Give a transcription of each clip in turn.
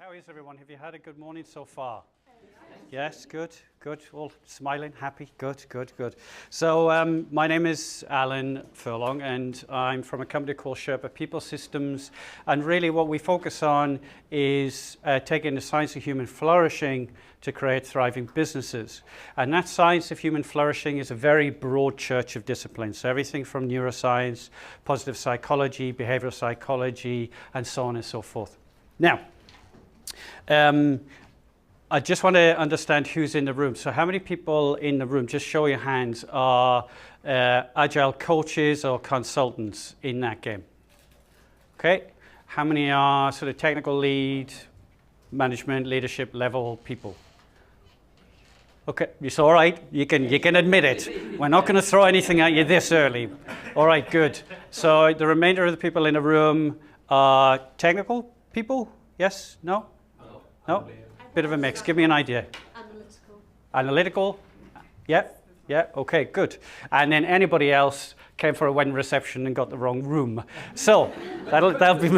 How is everyone? Have you had a good morning so far? Yes, good, good. All smiling, happy, good, good, good. So my name is Alan Furlong, and I'm from a company called Sherpa People Systems. And really what we focus on is taking the science of human flourishing to create thriving businesses. And that science of human flourishing is a very broad church of disciplines. So everything from neuroscience, positive psychology, behavioral psychology, and so on and so forth. Now, I just want to understand who's in the room. So how many people in the room, just show your hands, are agile coaches or consultants in that game? Okay. How many are sort of technical lead, management, leadership level people? Okay, it's all right. You can admit it. We're not going to throw anything at you this early. All right, good. So the remainder of the people in the room are technical people? Yes? No? No? Bit of a mix. Give me an idea. Analytical? Yeah? Yeah? Okay, good. And then anybody else came for a wedding reception and got the wrong room. So that'll be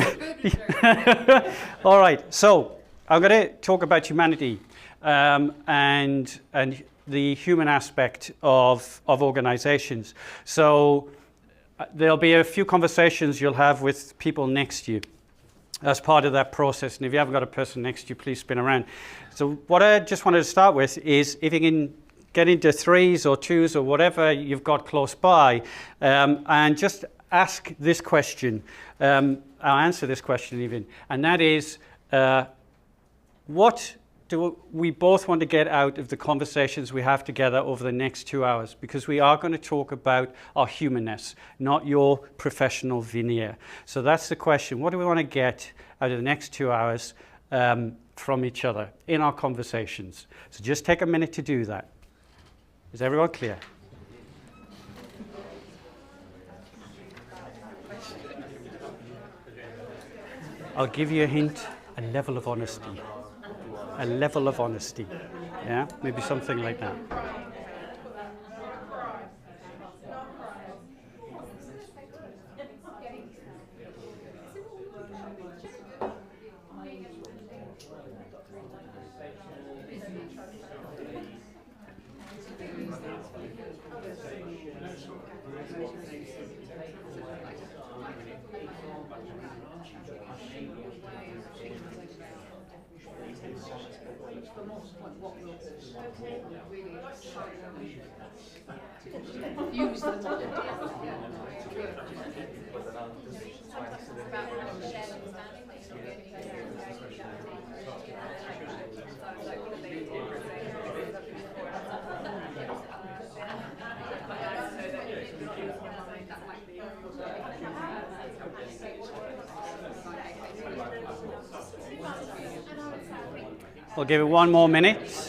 all right. So I'm going to talk about humanity and the human aspect of organizations. So there'll be a few conversations you'll have with people next to you as part of that process. And if you haven't got a person next to you, please spin around. So what I just wanted to start with is if you can get into threes or twos or whatever you've got close by, and just ask this question. I'll answer this question even. And that is, what do we both want to get out of the conversations we have together over the next 2 hours? Because we are going to talk about our humanness, not your professional veneer. So that's the question. What do we want to get out of the next 2 hours from each other in our conversations? So just take a minute to do that. Is everyone clear? I'll give you a hint, a level of honesty. A level of honesty, yeah? Maybe something like that. We'll give it one more minute.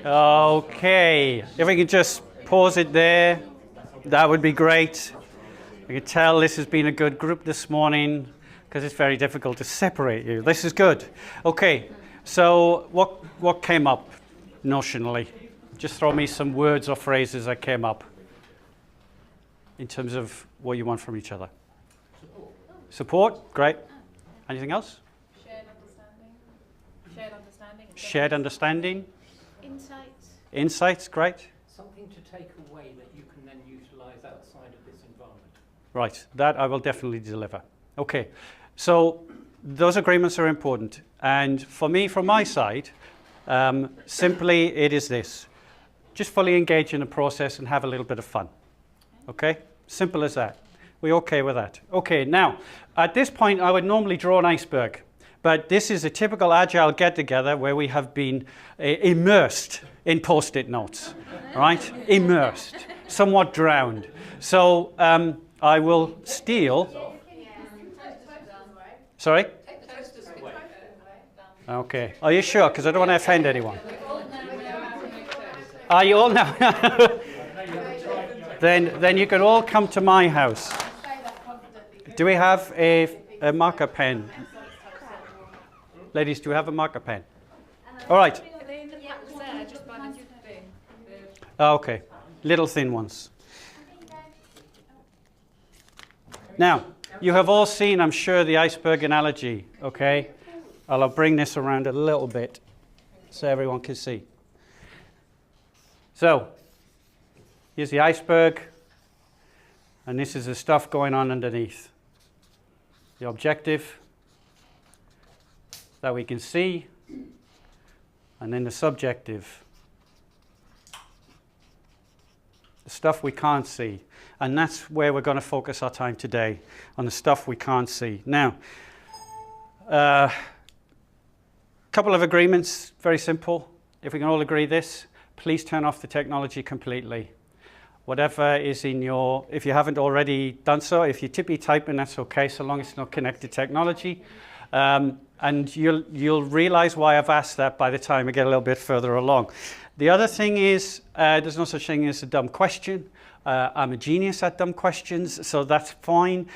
Okay, if we could just pause it there, that would be great. We can tell this has been a good group this morning because it's very difficult to separate you. This is good. Okay, so what came up notionally? Just throw me some words or phrases that came up in terms of what you want from each other. Support, great. Anything else? Shared understanding. Shared understanding. Shared understanding. Insights. Insights, great. Something to take away that you can then utilise outside of this environment. Right, that I will definitely deliver. Okay, so those agreements are important. And for me, from my side, simply it is this. Just fully engage in the process and have a little bit of fun. Okay, simple as that. We're okay with that. Okay, now, at this point, I would normally draw an iceberg. But this is a typical agile get-together where we have been immersed in post-it notes, right? Immersed, somewhat drowned. So I will steal. Sorry? Okay. Are you sure? Because I don't want to offend anyone. Are you all now? Then you can all come to my house. Do we have a marker pen? Ladies, do we have a marker pen? All right. Okay. Little thin ones. Now, you have all seen, I'm sure, the iceberg analogy, okay? I'll bring this around a little bit so everyone can see. So, here's the iceberg, and this is the stuff going on underneath. The objective that we can see, and then the subjective. The stuff we can't see. And that's where we're going to focus our time today, on the stuff we can't see. Now, a couple of agreements, very simple. If we can all agree this, please turn off the technology completely. Whatever is in your, if you haven't already done so, if you're tippy typing, that's okay, so long as it's not connected technology. And you'll realize why I've asked that by the time we get a little bit further along. The other thing is, there's no such thing as a dumb question. I'm a genius at dumb questions, so that's fine.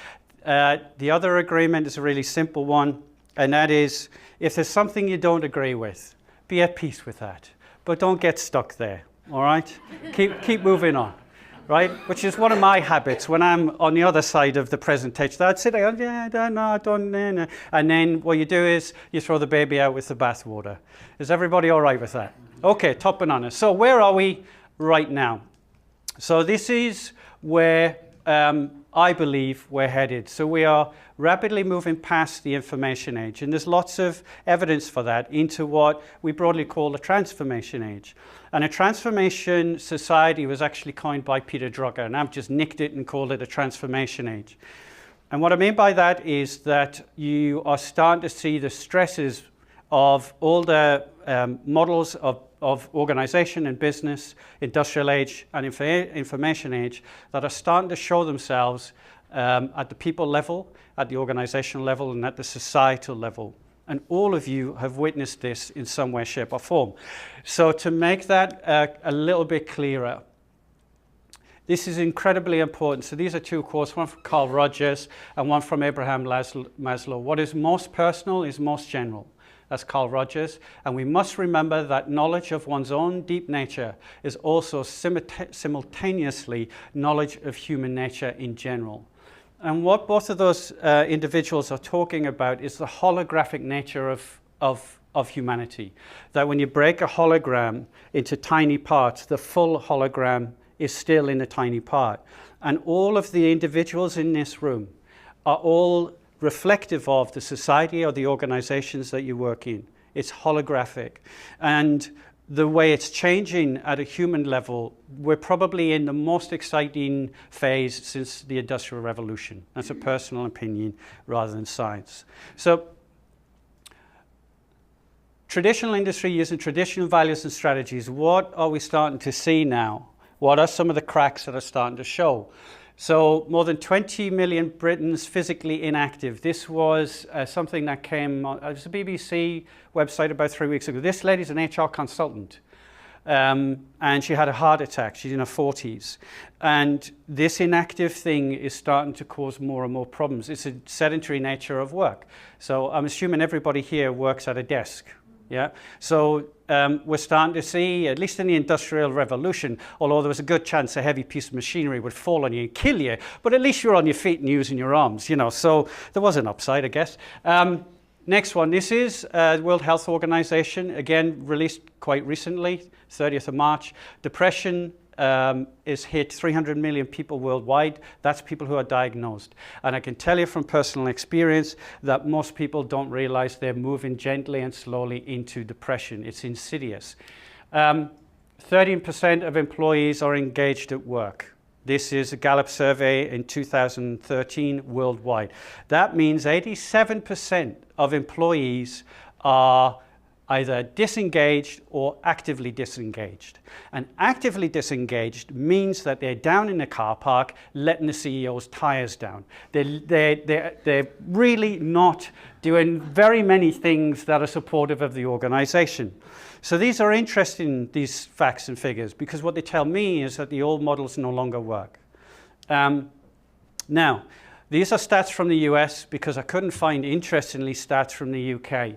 The other agreement is a really simple one, and that is, if there's something you don't agree with, be at peace with that. But don't get stuck there, all right? Keep moving on, right? Which is one of my habits when I'm on the other side of the presentation. I'd sit there, yeah, I don't know. And then what you do is you throw the baby out with the bathwater. Is everybody all right with that? Okay, top banana. So where are we right now? So this is where I believe we're headed. So we are rapidly moving past the information age, and there's lots of evidence for that, into what we broadly call the transformation age. And a transformation society was actually coined by Peter Drucker, and I've just nicked it and called it a transformation age. And what I mean by that is that you are starting to see the stresses of all the models of organization and business, industrial age and information age, that are starting to show themselves at the people level, at the organizational level, and at the societal level. And all of you have witnessed this in some way, shape, or form. So to make that a little bit clearer, this is incredibly important. So these are two quotes, one from Carl Rogers and one from Abraham Maslow. What is most personal is most general. That's Carl Rogers. And we must remember that knowledge of one's own deep nature is also simultaneously knowledge of human nature in general. And what both of those individuals are talking about is the holographic nature of humanity. That when you break a hologram into tiny parts, the full hologram is still in a tiny part. And all of the individuals in this room are all reflective of the society or the organizations that you work in. It's holographic. And the way it's changing at a human level, we're probably in the most exciting phase since the Industrial Revolution. That's a personal opinion rather than science. So, traditional industry using traditional values and strategies, what are we starting to see now? What are some of the cracks that are starting to show? So more than 20 million Britons physically inactive. This was something that came on, it was a BBC website about 3 weeks ago. This lady's an HR consultant, and she had a heart attack. She's in her 40s. And this inactive thing is starting to cause more and more problems. It's a sedentary nature of work. So I'm assuming everybody here works at a desk. Yeah, so we're starting to see, at least in the Industrial Revolution, although there was a good chance a heavy piece of machinery would fall on you and kill you, but at least you're on your feet and using your arms, you know, so there was an upside, I guess. Next one, this is the World Health Organization, again, released quite recently, 30th of March. Depression is hit 300 million people worldwide. That's people who are diagnosed. And I can tell you from personal experience that most people don't realize they're moving gently and slowly into depression. It's insidious. 13% of employees are engaged at work. This is a Gallup survey in 2013 worldwide. That means 87% of employees are either disengaged or actively disengaged. And actively disengaged means that they're down in the car park letting the CEO's tires down. They're really not doing very many things that are supportive of the organization. So these are interesting, these facts and figures, because what they tell me is that the old models no longer work. Now, these are stats from the US because I couldn't find, interestingly, stats from the UK.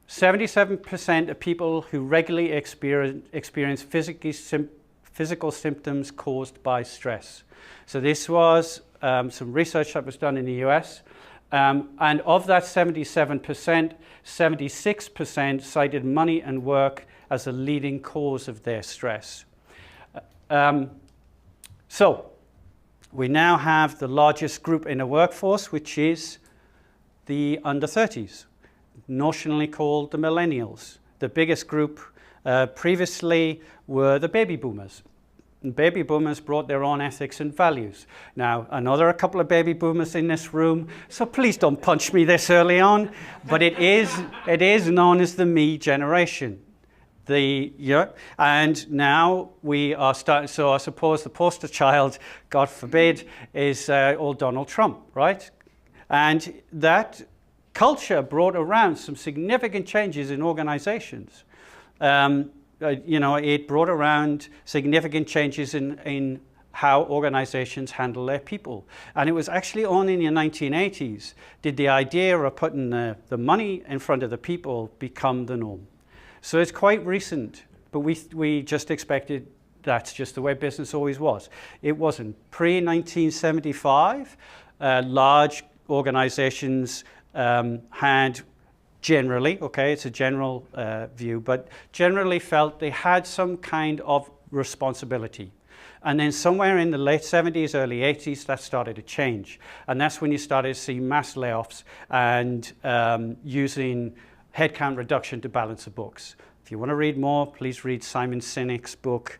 77% of people who regularly experience physical symptoms caused by stress. So this was some research that was done in the US. And of that 77%, 76% cited money and work as a leading cause of their stress. So we now have the largest group in the workforce, which is the under 30s. Notionally called the millennials. The biggest group previously were the baby boomers. And baby boomers brought their own ethics and values. Now, a couple of baby boomers in this room, so please don't punch me this early on, but it is known as the me generation. And now we are starting, so I suppose the poster child, God forbid, is old Donald Trump, right? And that culture brought around some significant changes in organizations. It brought around significant changes in how organizations handle their people. And it was actually only in the 1980s did the idea of putting the money in front of the people become the norm. So it's quite recent, but we just expected that's just the way business always was. It wasn't. Pre-1975, large organizations had generally, okay, it's a general view, but generally felt they had some kind of responsibility. And then somewhere in the late 70s, early 80s, that started to change. And that's when you started to see mass layoffs and using headcount reduction to balance the books. If you want to read more, please read Simon Sinek's book,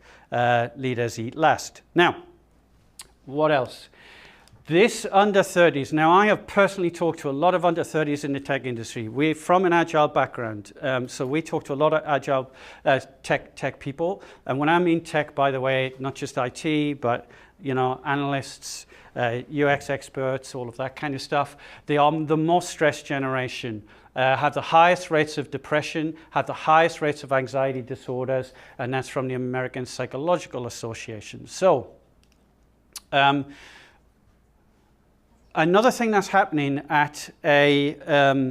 Leaders Eat Last. Now, what else? This under 30s, now I have personally talked to a lot of under 30s in the tech industry. We're from an agile background, so we talk to a lot of agile tech people. And when I mean tech, by the way, not just IT, but analysts, UX experts, all of that kind of stuff. They are the most stressed generation, have the highest rates of depression, have the highest rates of anxiety disorders, and that's from the American Psychological Association. So, another thing that's happening at a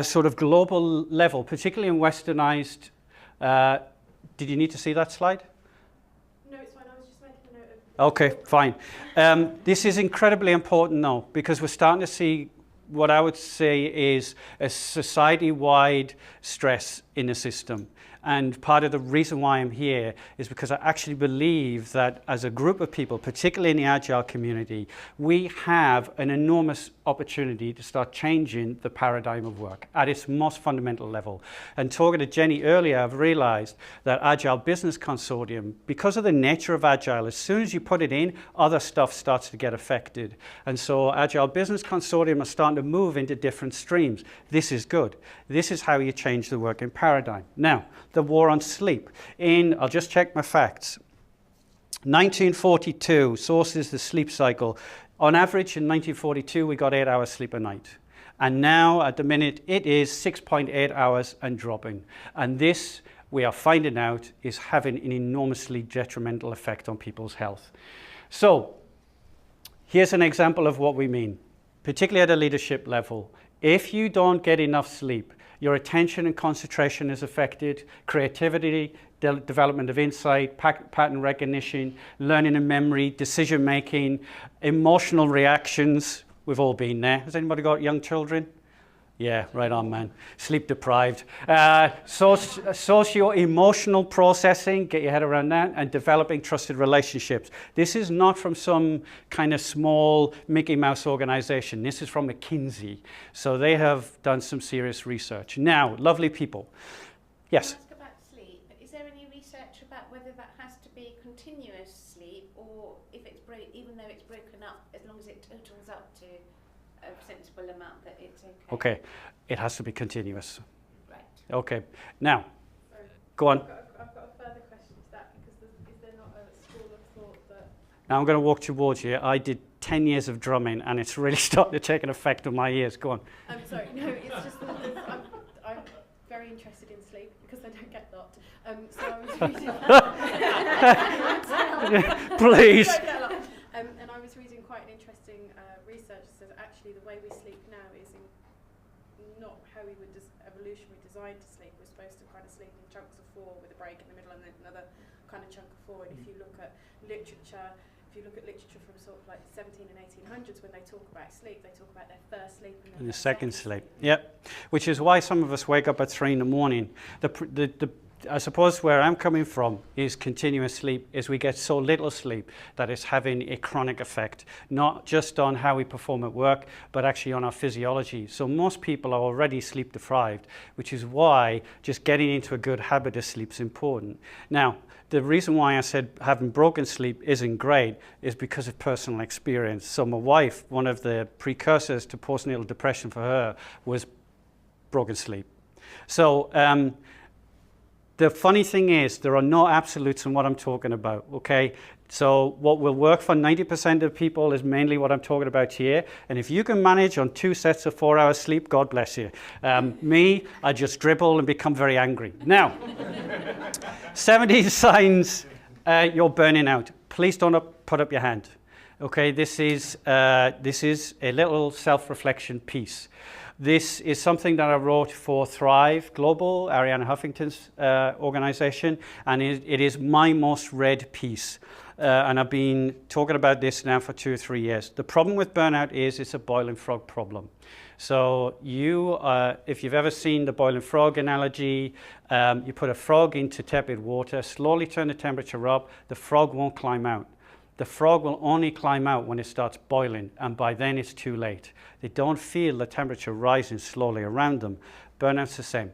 sort of global level, particularly in westernized, did you need to see that slide? No, it's fine. I was just making a note of. Okay, fine. This is incredibly important though, because we're starting to see what I would say is a society-wide stress in the system. And part of the reason why I'm here is because I actually believe that as a group of people, particularly in the Agile community, we have an enormous opportunity to start changing the paradigm of work at its most fundamental level. And talking to Jenny earlier, I've realized that Agile Business Consortium, because of the nature of Agile, as soon as you put it in, other stuff starts to get affected. And so Agile Business Consortium are starting to move into different streams. This is good. This is how you change the working paradigm. Now, the war on sleep. I'll just check my facts. 1942, sources the sleep cycle. On average, in 1942, we got 8 hours sleep a night. And now, at the minute, it is 6.8 hours and dropping. And this, we are finding out, is having an enormously detrimental effect on people's health. So, here's an example of what we mean, particularly at a leadership level. If you don't get enough sleep, your attention and concentration is affected, creativity, development of insight, pattern recognition, learning and memory, decision making, emotional reactions. We've all been there. Has anybody got young children? Yeah, right on, man. Sleep deprived. Socio-emotional processing, get your head around that, and developing trusted relationships. This is not from some kind of small Mickey Mouse organization. This is from McKinsey. So they have done some serious research. Now, lovely people. Yes? Can I ask about sleep? Is there any research about whether that has to be continuous sleep, or if it's even though it's broken up, as long as it totals up to a sensible amount, that it's okay? Okay, it has to be continuous. Okay. Now, Sorry. go on. I've got a further question to that, because is there not a school of thought that... Now I'm going to walk towards you. I did 10 years of drumming, and it's really starting to take an effect on my ears. Go on. I'm sorry, no, it's just that I'm very interested in sleep, because I don't get that. So I was reading... Please. I don't get a lot. And I was reading quite an interesting research that says actually the way we sleep now is not how we were evolutionary designed to sleep. We're supposed to kind of sleep in chunks of 4 with a break in the middle and then another kind of chunk of 4. And if you look at literature, from sort of like 17 and 1800s, when they talk about sleep, they talk about their first sleep and The second sleep. Yep. Which is why some of us wake up at 3 in the morning. I suppose where I'm coming from is continuous sleep, is we get so little sleep that it's having a chronic effect, not just on how we perform at work, but actually on our physiology. So most people are already sleep deprived, which is why just getting into a good habit of sleep is important. Now, the reason why I said having broken sleep isn't great is because of personal experience. So my wife, one of the precursors to postnatal depression for her was broken sleep. So the funny thing is, there are no absolutes in what I'm talking about, okay? So what will work for 90% of people is mainly what I'm talking about here. And if you can manage on 2 sets of 4 hours sleep, God bless you. Me, I just dribble and become very angry. Now, 70 signs you're burning out. Please don't put up your hand. Okay, this is a little self-reflection piece. This is something that I wrote for Thrive Global, Arianna Huffington's organization, and it is my most read piece. And I've been talking about this now for 2 or 3 years. The problem with burnout is it's a boiling frog problem. So if you've ever seen the boiling frog analogy, you put a frog into tepid water, slowly turn the temperature up, the frog won't climb out. The frog will only climb out when it starts boiling, and by then it's too late. They don't feel the temperature rising slowly around them. Burnout's the same.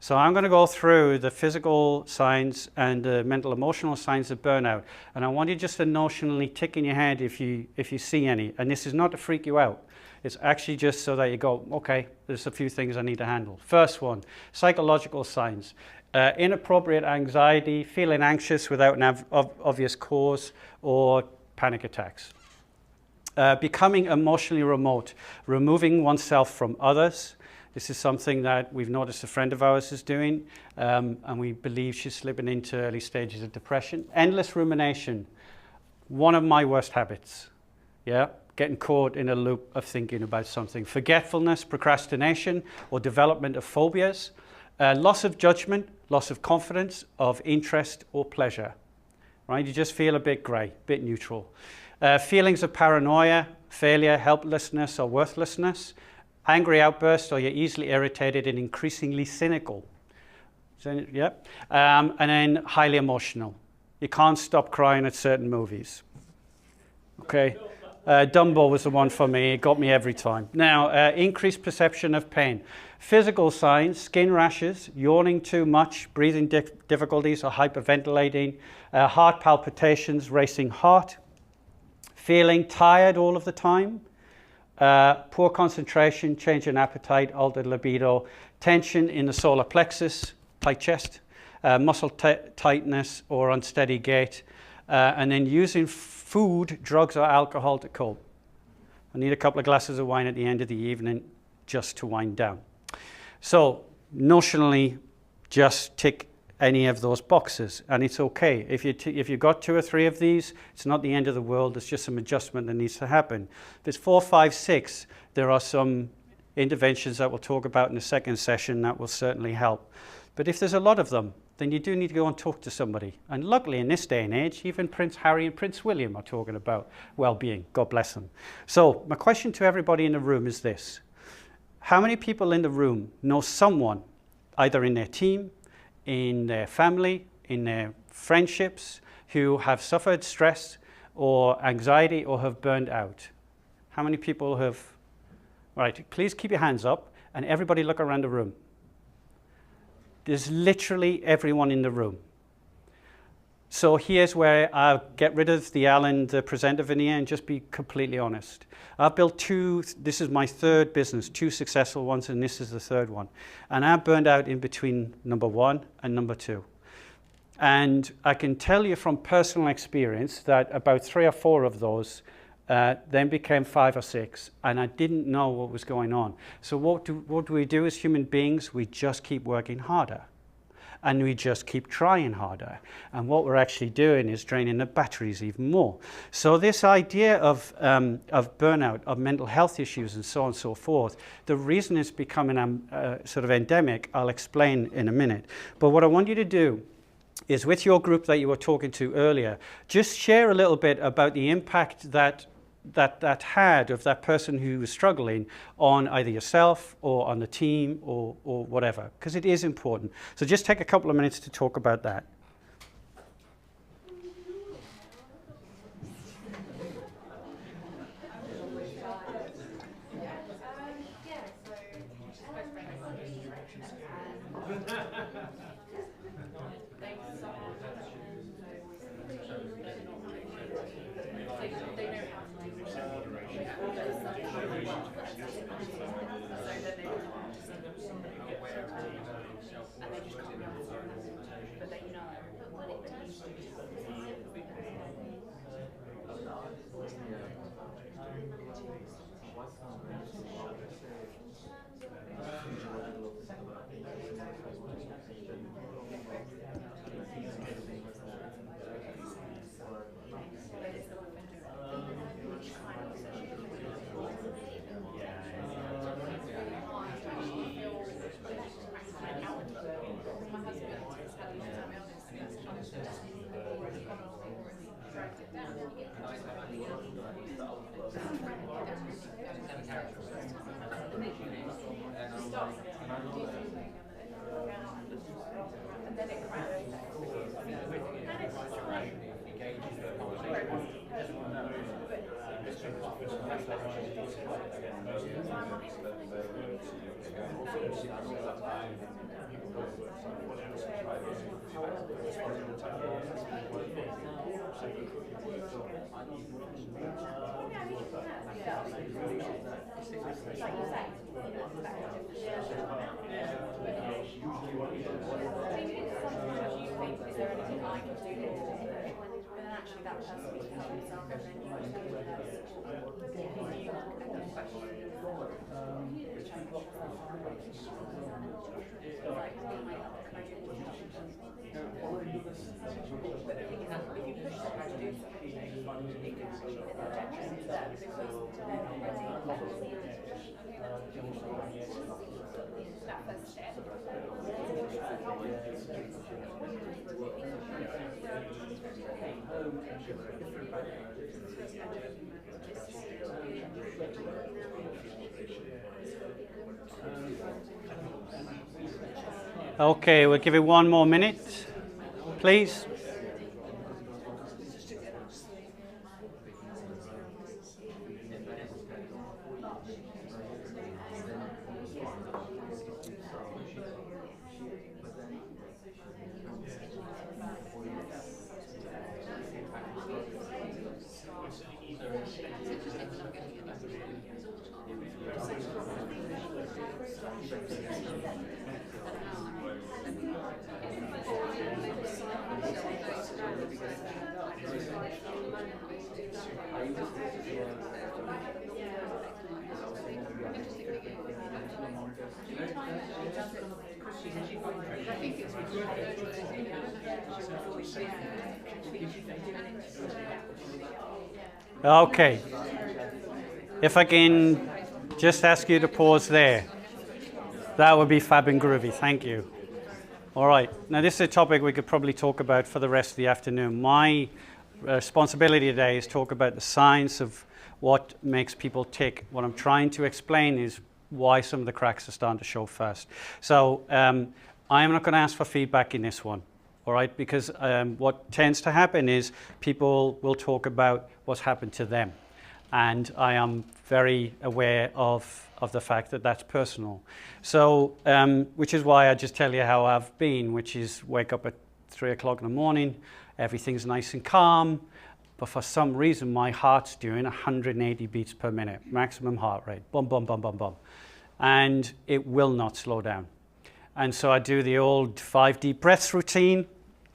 So I'm going to go through the physical signs and the mental emotional signs of burnout, and I want you just to notionally tick in your head if you see any. And this is not to freak you out. It's actually just so that you go, okay, there's a few things I need to handle. First one, psychological signs. Inappropriate anxiety, feeling anxious without an obvious cause, or panic attacks. Becoming emotionally remote, removing oneself from others. This is something that we've noticed a friend of ours is doing, and we believe she's slipping into early stages of depression. Endless rumination, one of my worst habits. Yeah, getting caught in a loop of thinking about something. Forgetfulness, procrastination, or development of phobias. Loss of judgment, loss of confidence, of interest or pleasure. Right? You just feel a bit grey, a bit neutral. Feelings of paranoia, failure, helplessness or worthlessness. Angry outbursts, or you're easily irritated and increasingly cynical. So, yeah. And then highly emotional. You can't stop crying at certain movies. Okay. Dumbo was the one for me. It got me every time. Now, increased perception of pain. Physical signs, skin rashes, yawning too much, breathing difficulties or hyperventilating, heart palpitations, racing heart, feeling tired all of the time, poor concentration, change in appetite, altered libido, tension in the solar plexus, tight chest, muscle tightness or unsteady gait, and then using food, drugs or alcohol to cope. I need a couple of glasses of wine at the end of the evening just to wind down. So notionally, just tick any of those boxes, and it's okay. If you've got 2 or 3 of these, it's not the end of the world. There's just some adjustment that needs to happen. If it's 4, 5, 6, there are some interventions that we'll talk about in the second session that will certainly help. But if there's a lot of them, then you do need to go and talk to somebody. And luckily, in this day and age, even Prince Harry and Prince William are talking about well-being. God bless them. So my question to everybody in the room is this. How many people in the room know someone, either in their team, in their family, in their friendships, who have suffered stress or anxiety or have burned out? How many people have? Right, please keep your hands up and everybody look around the room. There's literally everyone in the room. So here's where I'll get rid of the Alan, the presenter veneer, and just be completely honest. I've built this is my third business, 2 successful ones, and this is the third one. And I burned out in between number 1 and number 2. And I can tell you from personal experience that about 3 or 4 of those then became 5 or 6, and I didn't know what was going on. So what do we do as human beings? We just keep working harder. And we just keep trying harder. And what we're actually doing is draining the batteries even more. So this idea of burnout, of mental health issues, and so on and so forth, the reason it's becoming sort of endemic, I'll explain in a minute. But what I want you to do is, with your group that you were talking to earlier, just share a little bit about the impact that had of that person who was struggling on either yourself or on the team or whatever, because it is important. So just take a couple of minutes to talk about that. Okay, we'll give it 1 more minute, please. Okay. If I can just ask you to pause there. That would be fab and groovy. Thank you. All right. Now, this is a topic we could probably talk about for the rest of the afternoon. My responsibility today is talk about the science of what makes people tick. What I'm trying to explain is why some of the cracks are starting to show first. So I am not going to ask for feedback in this one. All right, because what tends to happen is people will talk about what's happened to them. And I am very aware of the fact that that's personal. So, which is why I just tell you how I've been, which is wake up at 3 o'clock in the morning, everything's nice and calm, but for some reason my heart's doing 180 beats per minute, maximum heart rate, bum, bum, bum, bum, bum. And it will not slow down. And so I do the old 5 deep breaths routine.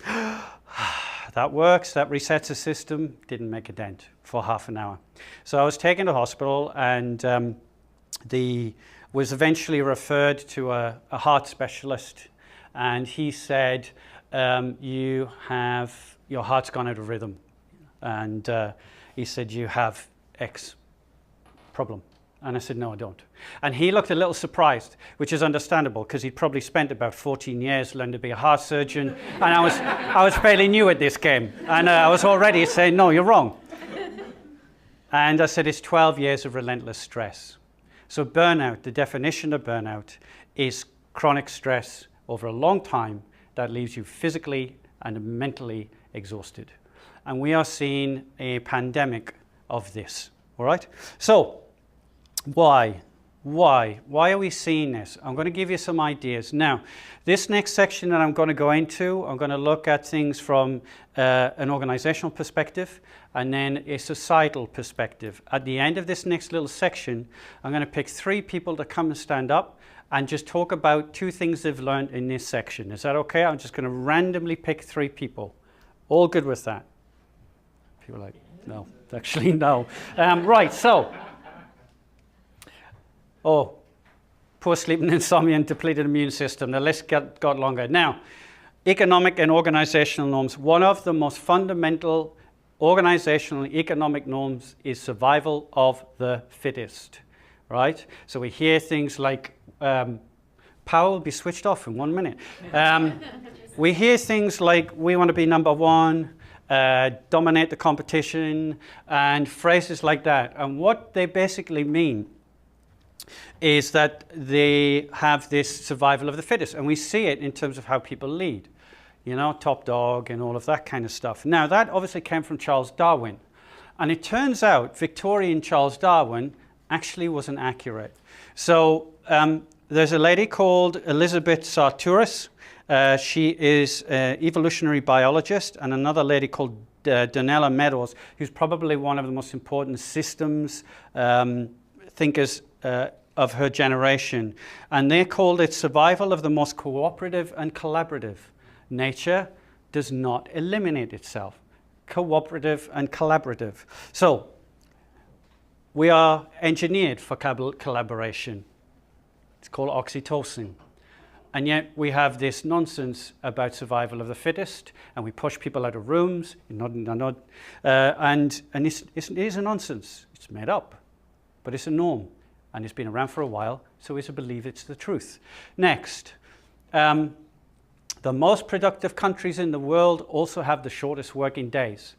That works, that resets the system, didn't make a dent for half an hour. So I was taken to hospital and was eventually referred to a heart specialist, and he said, your heart's gone out of rhythm. And he said, you have X problem. And I said, no, I don't. And he looked a little surprised, which is understandable because he'd probably spent about 14 years learning to be a heart surgeon. And I was fairly new at this game. And I was already saying, no, you're wrong. And I said, it's 12 years of relentless stress. So burnout, the definition of burnout is chronic stress over a long time that leaves you physically and mentally exhausted. And we are seeing a pandemic of this, all right? So why are we seeing this? I'm going to give you some ideas. Now, this next section that I'm going to go into, I'm going to look at things from an organizational perspective and then a societal perspective. At the end of this next little section, I'm going to pick 3 people to come and stand up and just talk about 2 things they've learned in this section. Is that okay? I'm just going to randomly pick 3 people. All good with that? People are like, no, actually no. Right, so. Oh, poor sleep and insomnia and depleted immune system. The list got longer. Now, economic and organizational norms. One of the most fundamental organizational and economic norms is survival of the fittest, right? So we hear things like, power will be switched off in 1 minute. We hear things like, we want to be number one, dominate the competition, and phrases like that. And what they basically mean is that they have this survival of the fittest. And we see it in terms of how people lead, you know, top dog and all of that kind of stuff. Now, that obviously came from Charles Darwin. And it turns out Victorian Charles Darwin actually wasn't accurate. So there's a lady called Elizabeth Sartoris. She is an evolutionary biologist, and another lady called Donella Meadows, who's probably one of the most important systems thinkers of her generation. And they called it survival of the most cooperative and collaborative. Nature does not eliminate itself. Cooperative and collaborative. So we are engineered for collaboration. It's called oxytocin. And yet we have this nonsense about survival of the fittest, and we push people out of rooms, and it is a nonsense. It's made up, but it's a norm, and it's been around for a while, so we believe it's the truth. Next, the most productive countries in the world also have the shortest working days.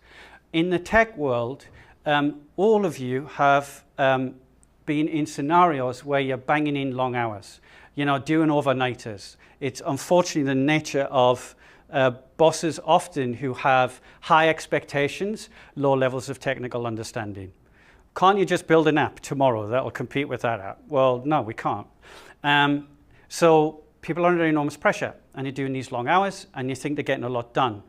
In the tech world, all of you have been in scenarios where you're banging in long hours. You know, doing overnighters. It's unfortunately the nature of bosses often who have high expectations, low levels of technical understanding. Can't you just build an app tomorrow that'll compete with that app? Well, no, we can't. So people are under enormous pressure, and they're doing these long hours, and you think they're getting a lot done.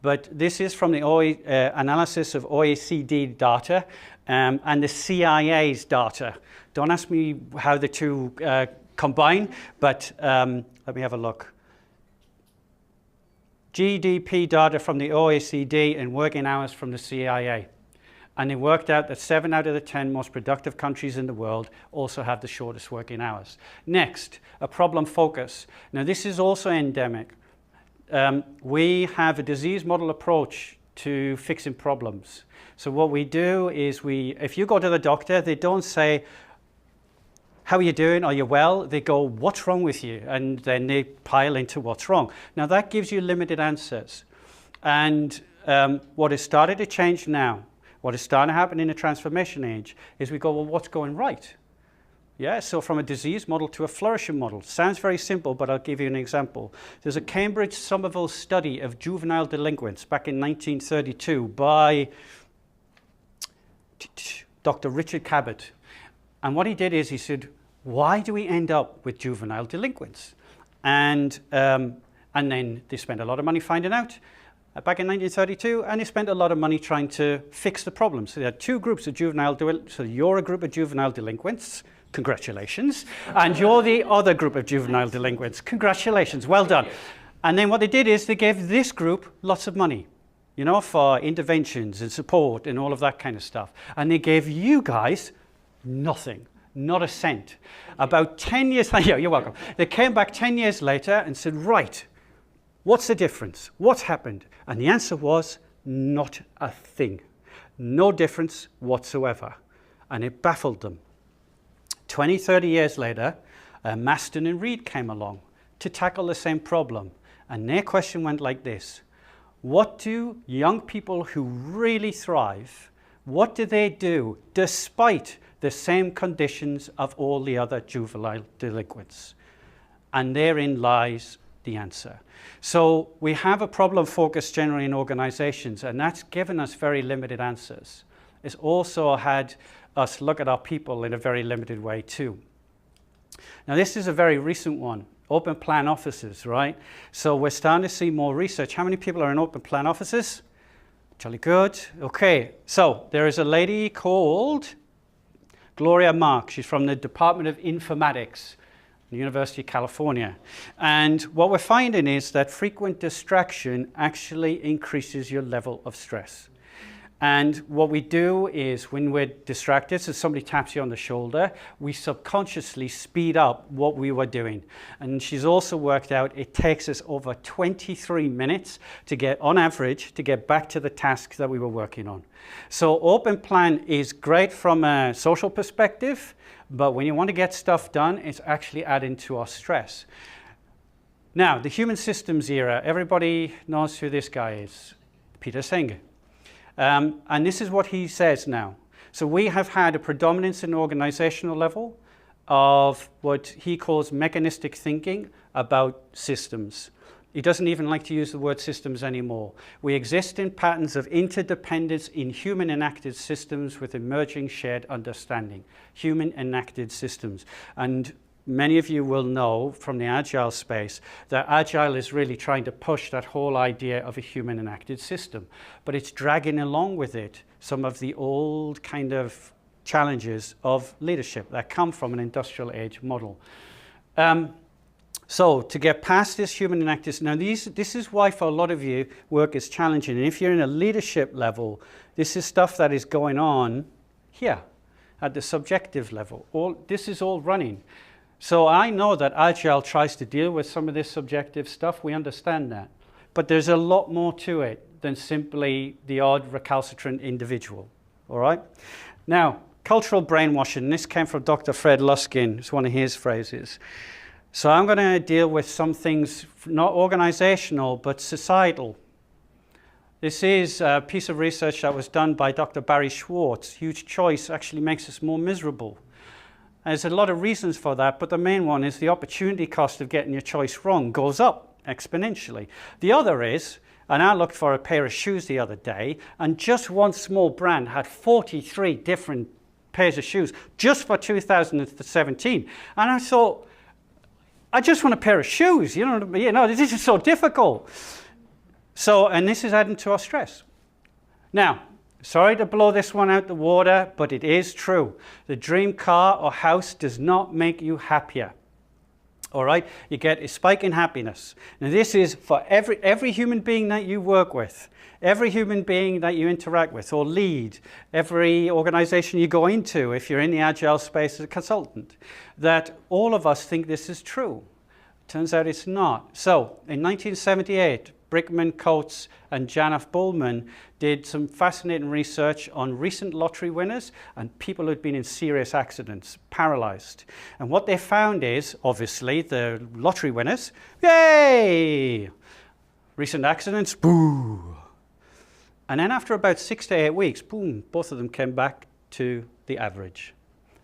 But this is from the analysis of OECD data and the CIA's data. Don't ask me how the two combine, but let me have a look. GDP data from the OECD and working hours from the CIA. And they worked out that 7 out of the 10 most productive countries in the world also have the shortest working hours. Next, a problem focus. Now this is also endemic. We have a disease model approach to fixing problems. So what we do is if you go to the doctor, they don't say, how are you doing? Are you well? They go, what's wrong with you? And then they pile into what's wrong. Now that gives you limited answers. And what has started to change now, what is starting to happen in the transformation age, is we go, well, what's going right? Yeah, so from a disease model to a flourishing model. Sounds very simple, but I'll give you an example. There's a Cambridge Somerville study of juvenile delinquents back in 1932 by Dr. Richard Cabot. And what he did is he said, why do we end up with juvenile delinquents? And then they spent a lot of money finding out. back in 1932, and they spent a lot of money trying to fix the problem. So they had two groups of so you're a group of juvenile delinquents, congratulations, and you're the other group of juvenile delinquents, congratulations, well done. And then what they did is they gave this group lots of money, you know, for interventions and support and all of that kind of stuff. And they gave you guys nothing, not a cent. About 10 years, yeah, you're welcome. They came back 10 years later and said, right, what's the difference? What's happened? And the answer was not a thing. No difference whatsoever. And it baffled them. 20, 30 years later, Maston and Reed came along to tackle the same problem. And their question went like this. What do young people who really thrive, what do they do despite the same conditions of all the other juvenile delinquents? And therein lies the answer. So we have a problem focused generally in organizations, and that's given us very limited answers. It's also had us look at our people in a very limited way too. Now this is a very recent one, open plan offices, right? So we're starting to see more research. How many people are in open plan offices? Jolly good. Okay, so there is a lady called Gloria Mark. She's from the Department of Informatics, the University of California. And what we're finding is that frequent distraction actually increases your level of stress. And what we do is when we're distracted, so somebody taps you on the shoulder, we subconsciously speed up what we were doing. And she's also worked out it takes us over 23 minutes to get, on average, to get back to the task that we were working on. So open plan is great from a social perspective, but when you want to get stuff done, it's actually adding to our stress. Now, the human systems era, everybody knows who this guy is, Peter Singer. And this is what he says now. So we have had a predominance in organizational level of what he calls mechanistic thinking about systems. He doesn't even like to use the word systems anymore. We exist in patterns of interdependence in human enacted systems with emerging shared understanding. Human enacted systems. And many of you will know from the Agile space that Agile is really trying to push that whole idea of a human enacted system. But it's dragging along with it some of the old kind of challenges of leadership that come from an industrial age model. So to get past this human enacted, now this is why for a lot of you work is challenging. And if you're in a leadership level, this is stuff that is going on here at the subjective level. This is all running. So I know that Agile tries to deal with some of this subjective stuff. We understand that. But there's a lot more to it than simply the odd recalcitrant individual. All right? Now, cultural brainwashing. And this came from Dr. Fred Luskin. It's one of his phrases. So I'm going to deal with some things, not organizational, but societal. This is a piece of research that was done by Dr. Barry Schwartz. Huge choice actually makes us more miserable. There's a lot of reasons for that, but the main one is the opportunity cost of getting your choice wrong goes up exponentially. The other is, and I looked for a pair of shoes the other day, and just one small brand had 43 different pairs of shoes just for 2017. And I thought, I just want a pair of shoes, you know, this is so difficult. So, and this is adding to our stress. Now, sorry to blow this one out the water, but it is true. The dream car or house does not make you happier. All right? You get a spike in happiness. Now this is for every human being that you work with, every human being that you interact with or lead, every organization you go into, if you're in the Agile space as a consultant, that all of us think this is true. Turns out it's not. So in 1978, Brickman, Coates, and Januf Bullman did some fascinating research on recent lottery winners and people who'd been in serious accidents, paralyzed. And what they found is, obviously, the lottery winners, yay! Recent accidents, boo! And then after about 6 to 8 weeks, boom, both of them came back to the average.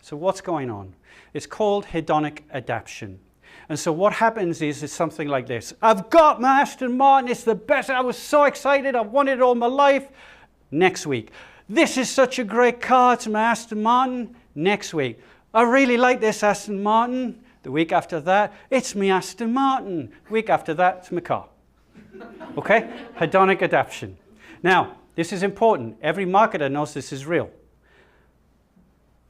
So what's going on? It's called hedonic adaptation. And so what happens is it's something like this. I've got my Aston Martin. It's the best. I was so excited. I've wanted it all my life. Next week. This is such a great car. It's my Aston Martin. Next week. I really like this Aston Martin. The week after that, it's my Aston Martin. The week after that, it's my car. Okay? Hedonic adaptation. Now, this is important. Every marketer knows this is real.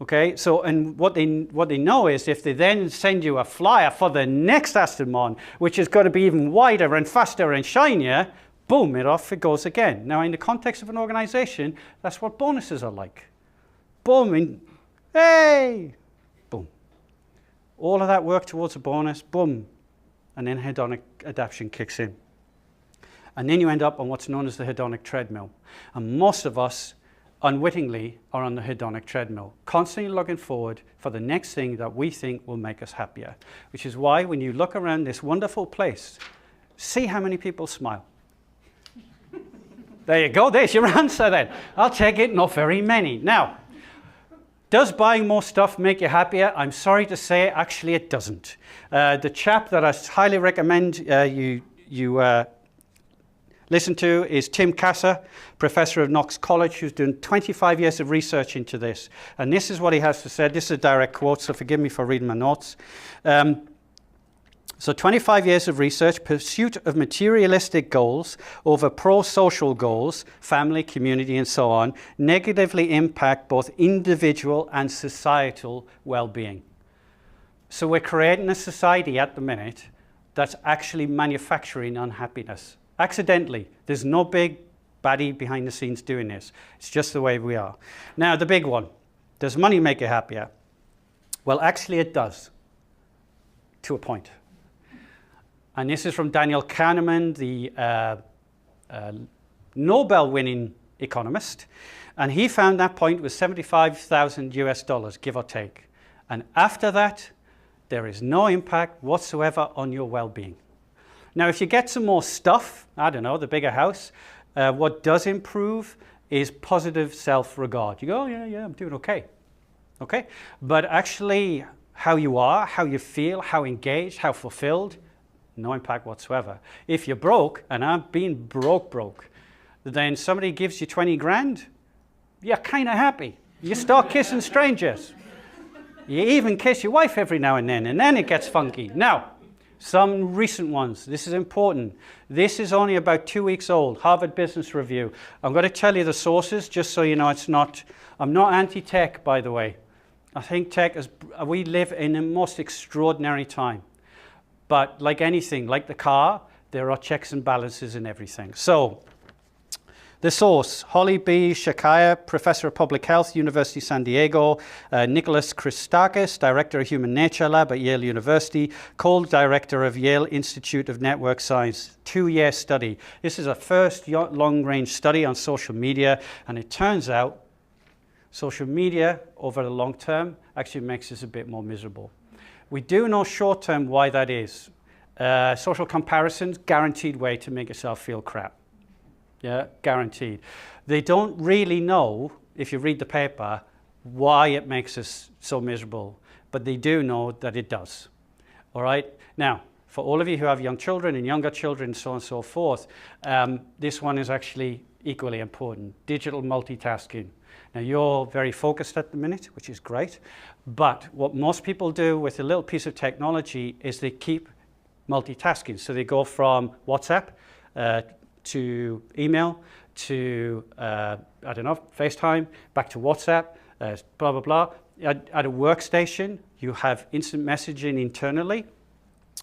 Okay, so, and what they know is if they then send you a flyer for the next Aston Martin, which is going to be even wider and faster and shinier, boom, off it goes again. Now, in the context of an organization, that's what bonuses are like. Boom, hey, boom. All of that work towards a bonus, boom, and then hedonic adaptation kicks in. And then you end up on what's known as the hedonic treadmill. And most of us, unwittingly, are on the hedonic treadmill, constantly looking forward for the next thing that we think will make us happier. Which is why when you look around this wonderful place, see how many people smile. There you go, there's your answer then. I'll take it, not very many. Now, does buying more stuff make you happier? I'm sorry to say, actually it doesn't. The chap that I highly recommend you listen to is Tim Kasser, professor of Knox College, who's done 25 years of research into this. And this is what he has to say. This is a direct quote, so forgive me for reading my notes. So 25 years of research, pursuit of materialistic goals over pro-social goals, family, community, and so on, negatively impact both individual and societal well-being. So we're creating a society at the minute that's actually manufacturing unhappiness. Accidentally. There's no big baddie behind the scenes doing this. It's just the way we are. Now, the big one. Does money make you happier? Well, actually it does. To a point. And this is from Daniel Kahneman, the Nobel-winning economist. And he found that point was $75,000 US, give or take. And after that, there is no impact whatsoever on your well-being. Now, if you get some more stuff, I don't know, the bigger house, what does improve is positive self-regard. You go, oh, yeah, I'm doing okay. Okay? But actually, how you are, how you feel, how engaged, how fulfilled, no impact whatsoever. If you're broke, and I've been broke, then somebody gives you 20 grand, you're kind of happy. You start kissing strangers. You even kiss your wife every now and then it gets funky. Now, some recent ones. This is important. This is only about 2 weeks old. Harvard Business Review. I'm going to tell you the sources just so you know I'm not anti-tech, by the way. I think tech we live in a most extraordinary time. But like anything, like the car, there are checks and balances in everything. So, the source, Holly B. Shakaya, Professor of Public Health, University of San Diego, Nicholas Christakis, Director of Human Nature Lab at Yale University, Cole, Director of Yale Institute of Network Science, 2-year study. This is a first long-range study on social media, and it turns out social media over the long term actually makes us a bit more miserable. We do know short term why that is. Social comparisons, guaranteed way to make yourself feel crap. Yeah, guaranteed. They don't really know, if you read the paper, why it makes us so miserable, but they do know that it does. All right? Now, for all of you who have young children and younger children, so on and so forth, this one is actually equally important. Digital multitasking. Now, you're very focused at the minute, which is great, but what most people do with a little piece of technology is they keep multitasking. So they go from WhatsApp to email, to, I don't know, FaceTime, back to WhatsApp, blah, blah, blah. At a workstation, you have instant messaging internally.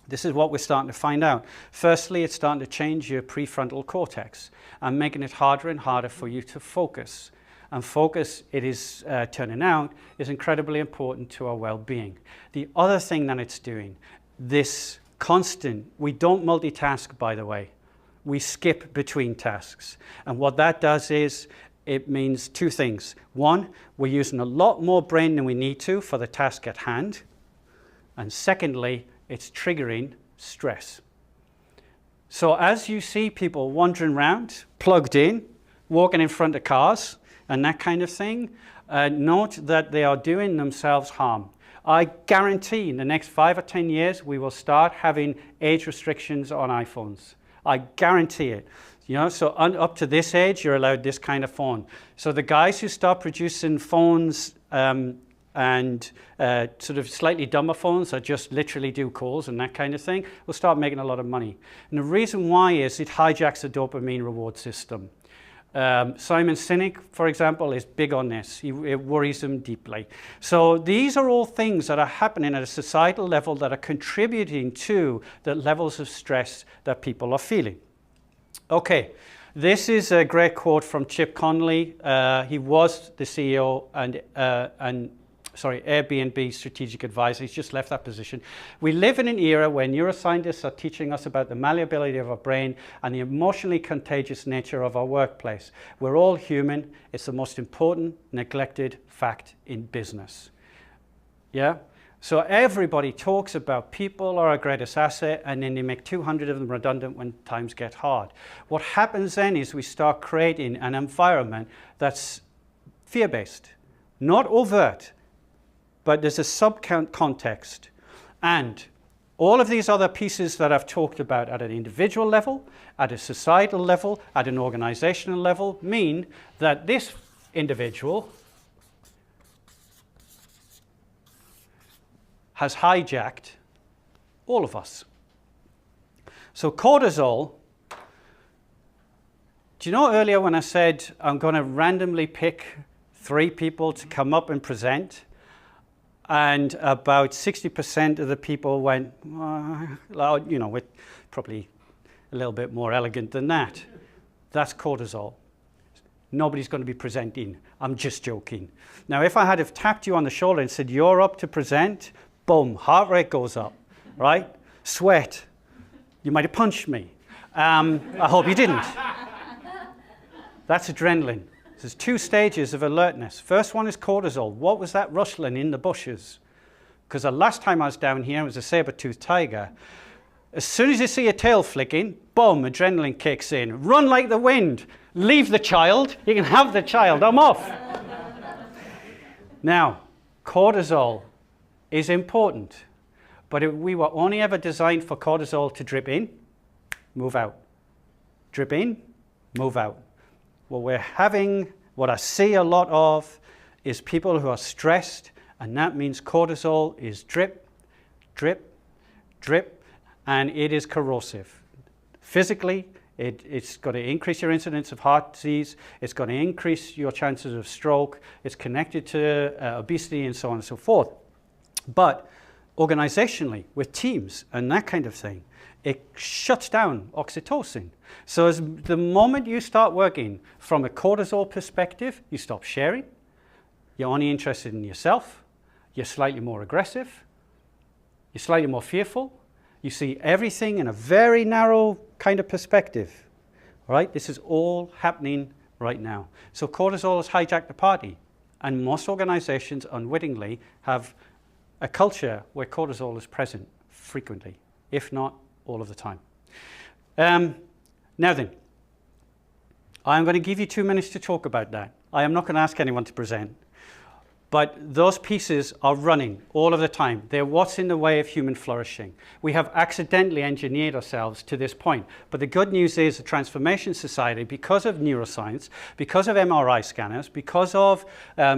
This is what we're starting to find out. Firstly, it's starting to change your prefrontal cortex and making it harder and harder for you to focus. And focus, it is turning out, is incredibly important to our well-being. The other thing that it's doing, this constant, we don't multitask, by the way. We skip between tasks. And what that does is, it means two things. One, we're using a lot more brain than we need to for the task at hand. And secondly, it's triggering stress. So as you see people wandering around, plugged in, walking in front of cars, and that kind of thing, note that they are doing themselves harm. I guarantee in the next 5 or 10 years, we will start having age restrictions on iPhones. I guarantee it. You know, so up to this age, you're allowed this kind of phone. So the guys who start producing phones and sort of slightly dumber phones that just literally do calls and that kind of thing will start making a lot of money. And the reason why is it hijacks the dopamine reward system. Simon Sinek, for example, is big on this. It worries him deeply. So these are all things that are happening at a societal level that are contributing to the levels of stress that people are feeling. Okay, this is a great quote from Chip Conley. He was the CEO and Airbnb strategic advisor. He's just left that position. We live in an era where neuroscientists are teaching us about the malleability of our brain and the emotionally contagious nature of our workplace. We're all human. It's the most important neglected fact in business. Yeah? So everybody talks about people are our greatest asset, and then they make 200 of them redundant when times get hard. What happens then is we start creating an environment that's fear-based, not overt, but there's a sub-context. And all of these other pieces that I've talked about at an individual level, at a societal level, at an organizational level, mean that this individual has hijacked all of us. So cortisol, do you know earlier when I said I'm going to randomly pick 3 people to come up and present? And about 60% of the people went, well, you know, we're probably a little bit more elegant than that. That's cortisol. Nobody's going to be presenting. I'm just joking. Now, if I had have tapped you on the shoulder and said, you're up to present, boom, heart rate goes up, right? Sweat. You might have punched me. I hope you didn't. That's adrenaline. There's 2 stages of alertness. First one is cortisol. What was that rustling in the bushes? Because the last time I was down here, it was a saber-toothed tiger. As soon as you see a tail flicking, boom, adrenaline kicks in. Run like the wind. Leave the child. You can have the child. I'm off. Now, cortisol is important, but we were only ever designed for cortisol to drip in, move out. Drip in, move out. What I see a lot of is people who are stressed, and that means cortisol is drip, drip, drip, and it is corrosive. Physically, it's going to increase your incidence of heart disease, it's going to increase your chances of stroke, it's connected to obesity and so on and so forth. But organizationally, with teams and that kind of thing, it shuts down oxytocin. So as the moment you start working from a cortisol perspective, you stop sharing, you're only interested in yourself, you're slightly more aggressive, you're slightly more fearful, you see everything in a very narrow kind of perspective. All right? This is all happening right now. So cortisol has hijacked the party, and most organizations unwittingly have a culture where cortisol is present frequently, if not all of the time. Now then, I'm going to give you 2 minutes to talk about that. I am not going to ask anyone to present. But those pieces are running all of the time. They're what's in the way of human flourishing. We have accidentally engineered ourselves to this point. But the good news is the Transformation Society, because of neuroscience, because of MRI scanners, because of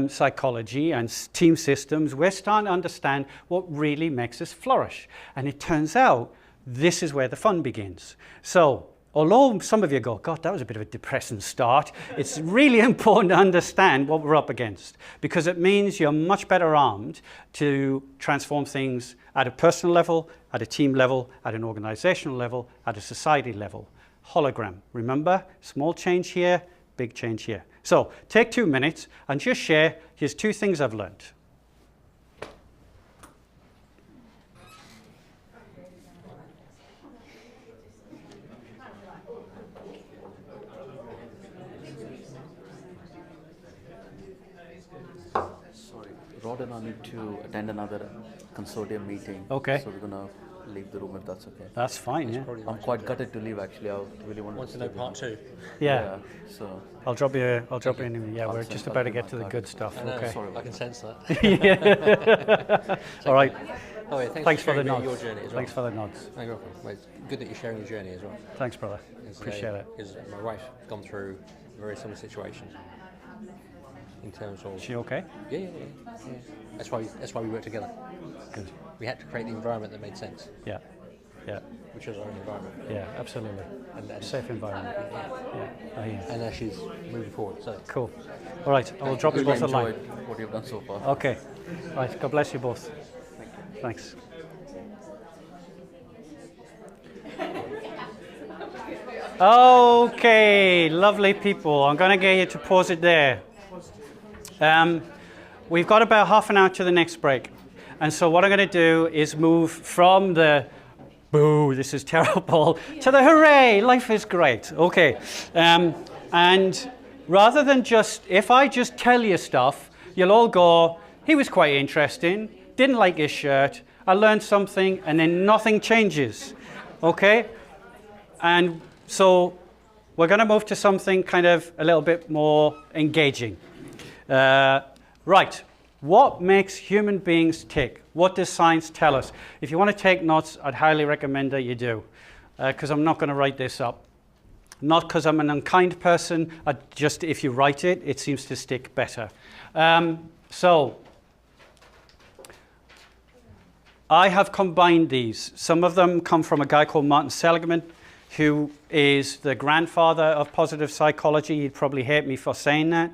psychology and team systems, we're starting to understand what really makes us flourish. And it turns out this is where the fun begins. So, although some of you go, God, that was a bit of a depressing start, it's really important to understand what we're up against, because it means you're much better armed to transform things at a personal level, at a team level, at an organizational level, at a society level. Hologram, remember? Small change here, big change here. So take 2 minutes and just share, here's 2 things I've learned. Rod and I need to attend another consortium meeting. Okay. So we're going to leave the room if that's okay. That's fine, yeah. I'm quite gutted to leave actually. I really want Want to know part 2? Yeah. So I'll drop you in. Yeah, we're just about to get to the good stuff. I know, Okay. sorry I about can sense that. All right. Oh, yeah, Thanks for the sharing nods. your journey as well. Thanks for the nods. No, you're welcome. Well, it's good that you're sharing your journey as well. Thanks, brother. Appreciate it. Because my wife's gone through a very similar situation. in terms of. Is she okay? Yeah. That's why we work together. Good. We had to create the environment that made sense, Yeah. Yeah. which was our own environment. Yeah. Absolutely. And Safe environment. Yeah. I hear. and now she's moving forward. So Cool. All right. I will drop you Really both a line. enjoyed what you've done so far. Okay. All right. God bless you both. Thanks. Okay, lovely people. I'm going to get you to pause it there. We've got about half an hour to the next break. And so what I'm going to do is move from the boo, this is terrible, to the hooray, life is great. Okay. And rather than just, if I just tell you stuff, you'll all go, he was quite interesting, didn't like his shirt, I learned something, and then nothing changes. Okay? And so we're going to move to something kind of a little bit more engaging. Right. What makes human beings tick? What does science tell us? If you want to take notes, I'd highly recommend that you do, because I'm not going to write this up. Not because I'm an unkind person, just if you write it, it seems to stick better. So I have combined these. Some of them come from a guy called Martin Seligman, who is the grandfather of positive psychology. He'd probably hate me for saying that.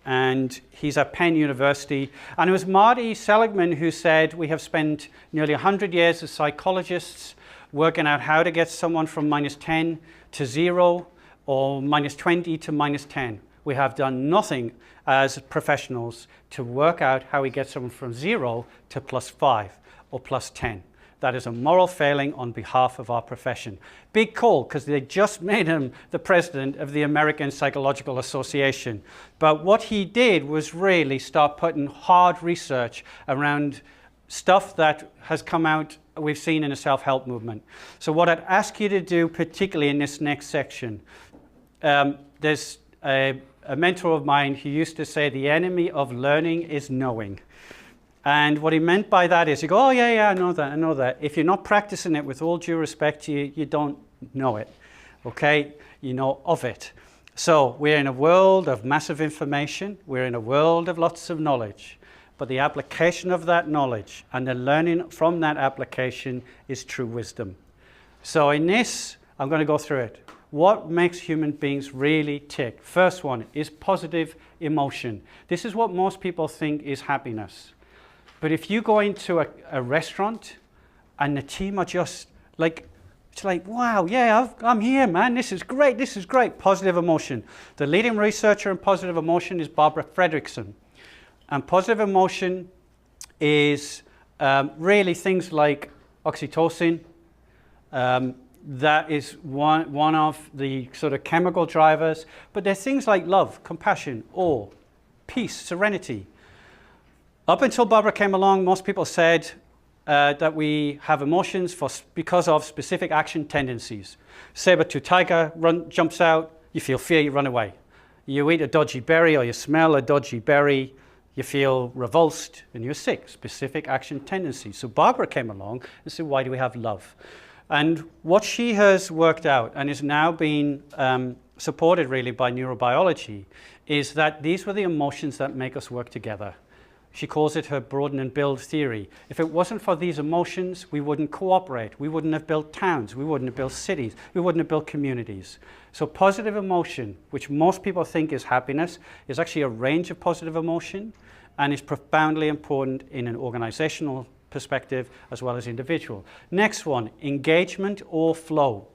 And he's at Penn University. And it was Marty Seligman who said, we have spent nearly 100 years as psychologists working out how to get someone from -10 to 0 or -20 to -10. We have done nothing as professionals to work out how we get someone from 0 to +5 or +10. That is a moral failing on behalf of our profession. Big call, because they just made him the president of the American Psychological Association. But what he did was really start putting hard research around stuff that has come out, we've seen in the self-help movement. So what I'd ask you to do, particularly in this next section, there's a mentor of mine who used to say, the enemy of learning is knowing. And what he meant by that is, you go, oh, yeah, I know that. If you're not practicing it, with all due respect to you, you don't know it, okay? You know of it. So we're in a world of massive information. We're in a world of lots of knowledge. But the application of that knowledge and the learning from that application is true wisdom. So in this, I'm going to go through it. What makes human beings really tick? First one is positive emotion. This is what most people think is happiness. But if you go into a restaurant and the team are just like, it's like, wow, yeah, I'm here, man. This is great. Positive emotion. The leading researcher in positive emotion is Barbara Fredrickson. And positive emotion is really things like oxytocin. That is one of the sort of chemical drivers. But there's things like love, compassion, awe, peace, serenity. Up until Barbara came along, most people said that we have emotions because of specific action tendencies. Saber-tooth tiger jumps out, you feel fear, you run away. You eat a dodgy berry or you smell a dodgy berry, you feel revulsed and you're sick. Specific action tendencies. So Barbara came along and said, why do we have love? And what she has worked out and is now being supported really by neurobiology is that these were the emotions that make us work together. She calls it her broaden and build theory. If it wasn't for these emotions, we wouldn't cooperate. We wouldn't have built towns. We wouldn't have built cities. We wouldn't have built communities. So positive emotion, which most people think is happiness, is actually a range of positive emotion and is profoundly important in an organizational perspective as well as individual. Next one, engagement or flow.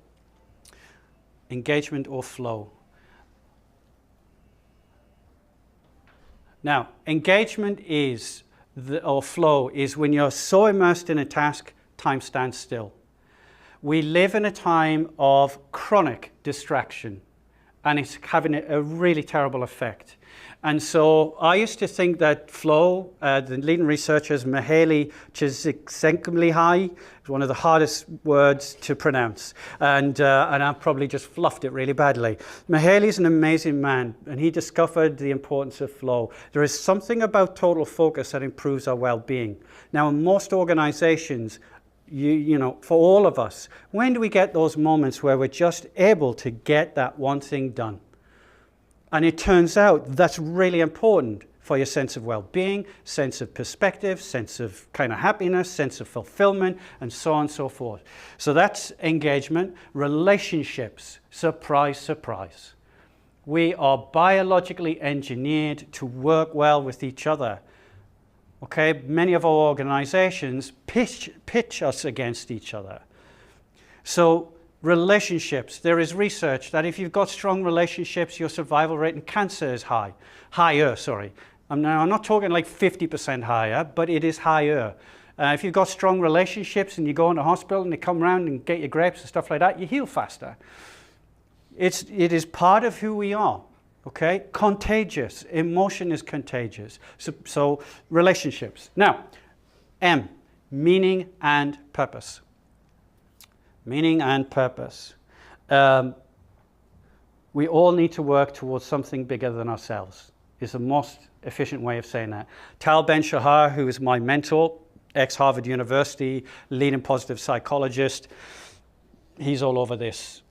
Engagement or flow. Now, engagement or flow is when you're so immersed in a task, time stands still. We live in a time of chronic distraction, and it's having a really terrible effect. And so I used to think that flow, the leading researchers, Mihaly Csikszentmihalyi, is one of the hardest words to pronounce. And I've probably just fluffed it really badly. Mihaly is an amazing man, and he discovered the importance of flow. There is something about total focus that improves our well-being. Now, in most organizations, you know, for all of us, when do we get those moments where we're just able to get that one thing done? And it turns out that's really important for your sense of well-being, sense of perspective, sense of kind of happiness, sense of fulfillment, and so on and so forth. So that's engagement. Relationships, surprise, surprise. We are biologically engineered to work well with each other. Okay, many of our organizations pitch us against each other. So relationships, there is research that if you've got strong relationships, your survival rate in cancer is higher, sorry. I'm not talking like 50% higher, but it is higher. If you've got strong relationships and you go into hospital and they come around and get your grapes and stuff like that, you heal faster. It is part of who we are, okay? Contagious. Emotion is contagious. So relationships. Now, M, meaning and purpose. Meaning and purpose. We all need to work towards something bigger than ourselves, is the most efficient way of saying that. Tal Ben-Shahar, who is my mentor, ex-Harvard University, leading positive psychologist, he's all over this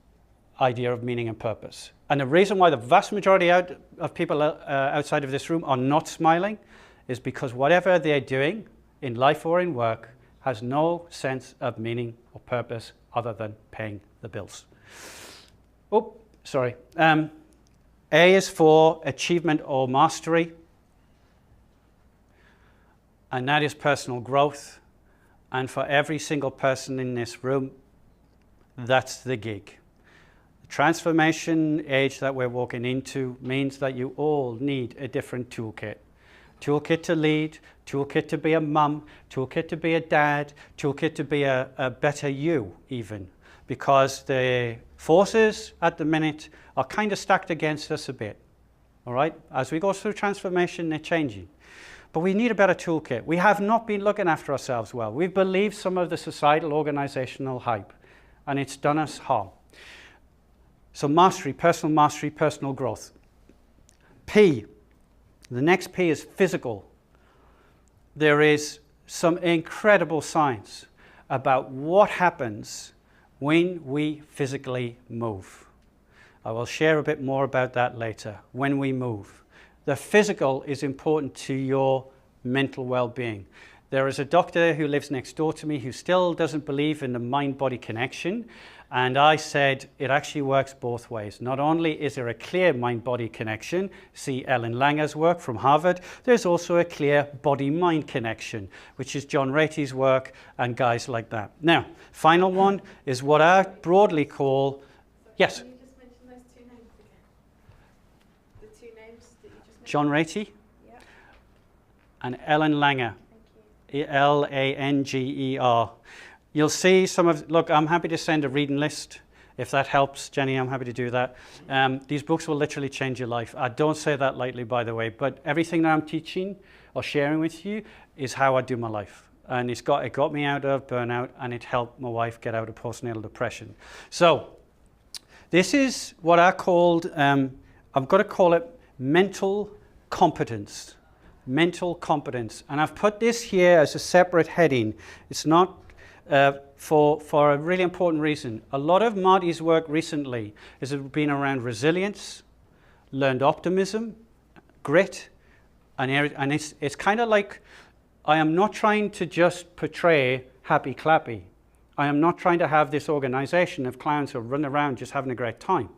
idea of meaning and purpose. And the reason why the vast majority of people outside of this room are not smiling is because whatever they're doing in life or in work has no sense of meaning or purpose other than paying the bills. Oh, sorry. A is for achievement or mastery, and that is personal growth. And for every single person in this room, that's the gig. The transformation age that we're walking into means that you all need a different toolkit. Toolkit to lead, toolkit to be a mum, toolkit to be a dad, toolkit to be a better you even. Because the forces at the minute are kind of stacked against us a bit. All right? As we go through transformation, they're changing. But we need a better toolkit. We have not been looking after ourselves well. We've believed some of the societal organizational hype, and it's done us harm. So mastery, personal growth. P, the next P is physical. There is some incredible science about what happens when we physically move. I will share a bit more about that later, when we move. The physical is important to your mental well-being. There is a doctor who lives next door to me who still doesn't believe in the mind-body connection, and I said it actually works both ways. Not only is there a clear mind-body connection, see Ellen Langer's work from Harvard, there's also a clear body-mind connection, which is John Ratey's work and guys like that. Now, final one is what I broadly call, yes? Can you just mention those two names again? The two names that you just mentioned? John Ratey Yeah, and Ellen Langer. thank you. Langer. You'll see some of, look, I'm happy to send a reading list. If that helps, Jenny, I'm happy to do that. These books will literally change your life. I don't say that lightly, by the way, but everything that I'm teaching or sharing with you is how I do my life. And it got me out of burnout, and it helped my wife get out of postnatal depression. So this is what I called, I'm going to call it mental competence. Mental competence. And I've put this here as a separate heading. It's not for a really important reason. A lot of Marty's work recently has been around resilience, learned optimism, grit, and it's kind of like, I am not trying to just portray happy clappy. I am not trying to have this organization of clowns who run around just having a great time.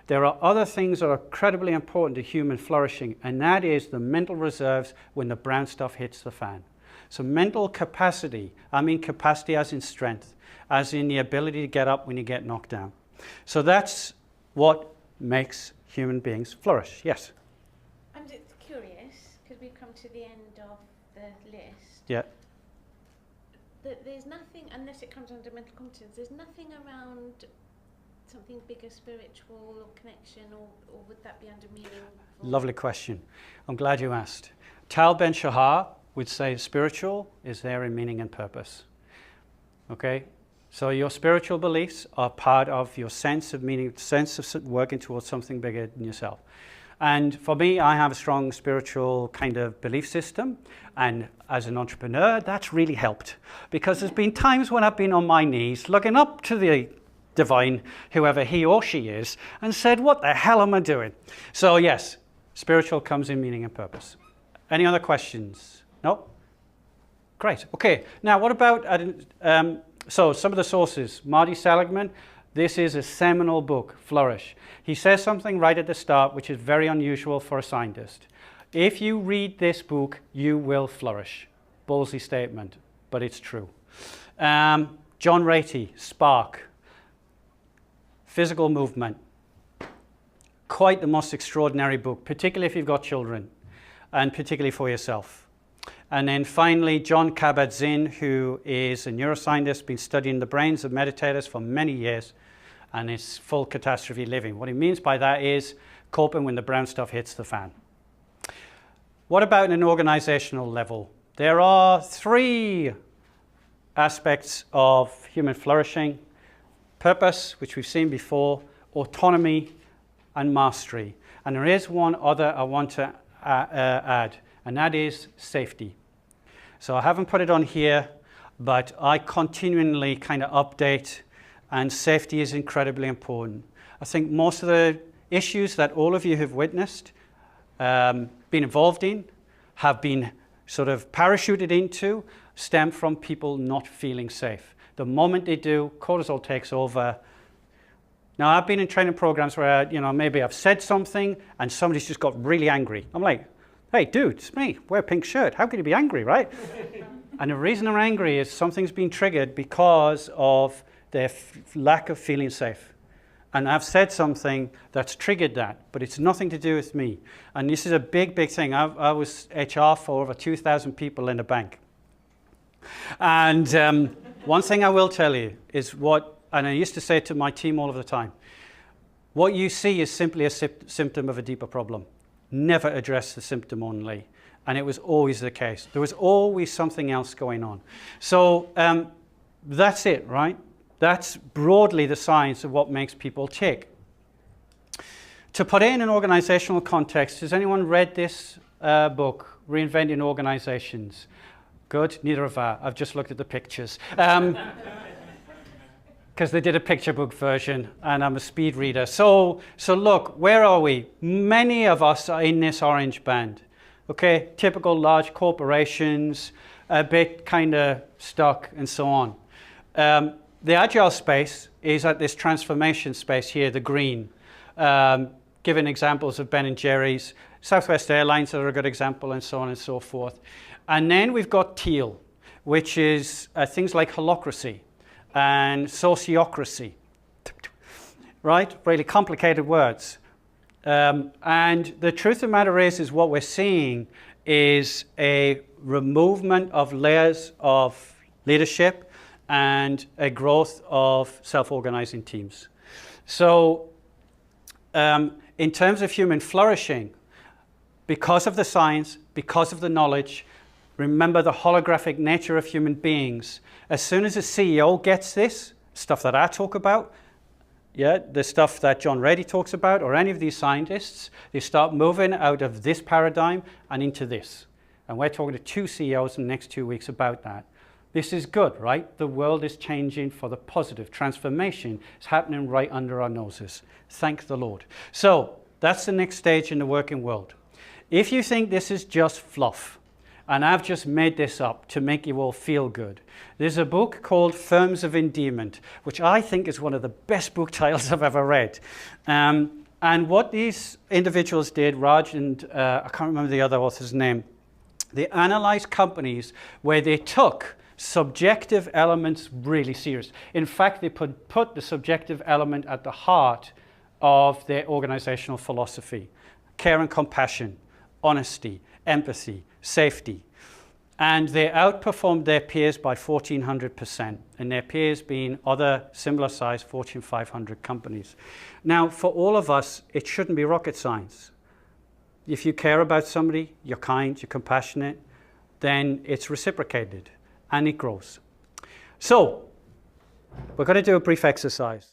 There are other things that are incredibly important to human flourishing, and that is the mental reserves when the brown stuff hits the fan. So mental capacity, I mean capacity as in strength, as in the ability to get up when you get knocked down. So that's what makes human beings flourish. Yes? I'm just curious, because we've come to the end of the list. Yeah. That there's nothing, unless it comes under mental competence, there's nothing around something bigger, spiritual or connection, or would that be under meaning? Lovely question. I'm glad you asked. Tal Ben-Shahar would say spiritual is there in meaning and purpose. Okay? So your spiritual beliefs are part of your sense of meaning, sense of working towards something bigger than yourself. And for me, I have a strong spiritual kind of belief system. And as an entrepreneur, that's really helped. Because there's been times when I've been on my knees, looking up to the divine, whoever he or she is, and said, what the hell am I doing? So yes, spiritual comes in meaning and purpose. Any other questions? No? Great. Okay. Now, what about, so some of the sources. Marty Seligman, this is a seminal book, Flourish. He says something right at the start, which is very unusual for a scientist. If you read this book, you will flourish. Ballsy statement, but it's true. John Ratey, Spark. Physical movement. Quite the most extraordinary book, particularly if you've got children, and particularly for yourself. And then finally, John Kabat-Zinn, who is a neuroscientist, been studying the brains of meditators for many years, and is full catastrophe living. What he means by that is coping when the brown stuff hits the fan. What about an organizational level? There are 3 aspects of human flourishing: purpose, which we've seen before, autonomy, and mastery. And there is one other I want to add, and that is safety. So I haven't put it on here, but I continually kind of update, and safety is incredibly important. I think most of the issues that all of you have witnessed, been involved in, have been sort of parachuted into, stem from people not feeling safe. The moment they do, cortisol takes over. Now, I've been in training programs where, maybe I've said something and somebody's just got really angry. I'm like, hey, dude, it's me. Wear a pink shirt. How can you be angry, right? And the reason they're angry is something's been triggered because of their lack of feeling safe. And I've said something that's triggered that, but it's nothing to do with me. And this is a big, big thing. I was HR for over 2,000 people in a bank. And one thing I will tell you is and I used to say it to my team all of the time, what you see is simply a symptom of a deeper problem. Never address the symptom only. And it was always the case. There was always something else going on. So that's it, right? That's broadly the science of what makes people tick. To put it in an organizational context, has anyone read this book, Reinventing Organizations? Good, neither have I. I've just looked at the pictures. Because they did a picture book version, and I'm a speed reader. So look, where are we? Many of us are in this orange band. Okay, typical large corporations, a bit kind of stuck, and so on. The agile space is at this transformation space here, the green. Given examples of Ben & Jerry's, Southwest Airlines are a good example, and so on and so forth. And then we've got teal, which is things like holacracy and sociocracy, right? Really complicated words. And the truth of the matter is what we're seeing is a removement of layers of leadership and a growth of self-organizing teams. So in terms of human flourishing, because of the science, because of the knowledge, remember the holographic nature of human beings. As soon as a CEO gets this, stuff that I talk about, the stuff that John Ratey talks about, or any of these scientists, they start moving out of this paradigm and into this. And we're talking to 2 CEOs in the next 2 weeks about that. This is good, right? The world is changing for the positive. Transformation is happening right under our noses. Thank the Lord. So that's the next stage in the working world. If you think this is just fluff, and I've just made this up to make you all feel good, there's a book called Firms of Endearment, which I think is one of the best book titles I've ever read. And what these individuals did, Raj and I can't remember the other author's name, they analyzed companies where they took subjective elements really serious. In fact, they put the subjective element at the heart of their organizational philosophy. Care and compassion, honesty, empathy, safety. And they outperformed their peers by 1,400%, and their peers being other similar size Fortune 500 companies. Now, for all of us, it shouldn't be rocket science. If you care about somebody, you're kind, you're compassionate, then it's reciprocated and it grows. So, we're going to do a brief exercise.